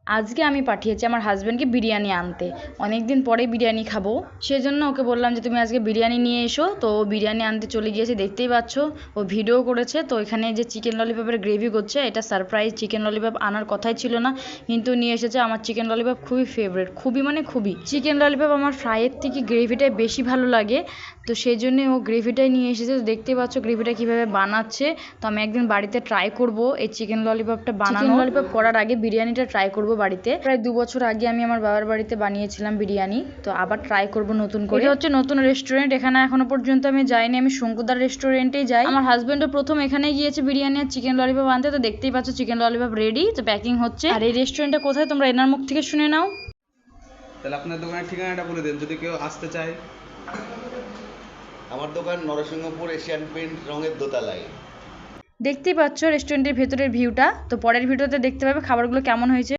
আজকে আমি পাঠিয়েছি আমার হাজব্যান্ডকে বিরিয়ানি আনতে, অনেক দিন পরে বিরিয়ানি খাবো, সেজন্য ওকে বললাম যে তুমি আজকে বিরিয়ানি নিয়ে এসো। তো ও বিরিয়ানি আনতে চলে গিয়েছে, দেখতেই পাচ্ছ ও ভিডিও করেছে। তো এখানে যে চিকেন ললিপপের গ্রেভি করছে, এটা সারপ্রাইজ, চিকেন ললিপপ আনার কথাই ছিল না কিন্তু নিয়ে এসেছে। আমার চিকেন ললিপপ খুবই ফেভারিট, খুবই মানে খুবই। চিকেন ললিপপ আমার ফ্রাইয়ের থেকে গ্রেভিটাই বেশি ভালো লাগে, তো সেই জন্যে ও গ্রেভিটাই নিয়ে এসেছে। তো দেখতেই পাচ্ছ গ্রেভিটা কীভাবে বানাচ্ছে। তো আমি একদিন বাড়িতে ট্রাই করব এই চিকেন ললিপপটা বানানো। চিকেন ললিপপ করার আগে বিরিয়ানিটা ট্রাই করব বাড়িতে। প্রায় 2 বছর আগে আমি আমার বাবার বাড়িতে বানিয়েছিলাম বিরিয়ানি, তো আবার ট্রাই করব নতুন করে। এটা হচ্ছে নতুন রেস্টুরেন্ট, এখানে এখনো পর্যন্ত আমি যাইনি, আমি শঙ্কুদার রেস্টুরেন্টেই যাই। আমার হাজবেন্ডও প্রথম এখানেই গিয়েছে বিরিয়ানি আর চিকেন ললিপপ আনতে। তো দেখতেই পাচ্ছ চিকেন ললিপপ রেডি, তো প্যাকিং হচ্ছে। আর এই রেস্টুরেন্টটা কোথায় তোমরা এনার মুখ থেকে শুনে নাও। তাহলে আপনার দোকানের ঠিকানাটা বলে দেন যদি কেউ আসতে চায়। আমার দোকান নরসিংহপুর এশিয়ান পেইন্ট রঙের দোতলায়। দেখতেই পাচ্ছ রেস্টুরেন্টের ভেতরের ভিউটা। তো পরের ভিডিওতে দেখতে পাবে খাবারগুলো কেমন হয়েছে।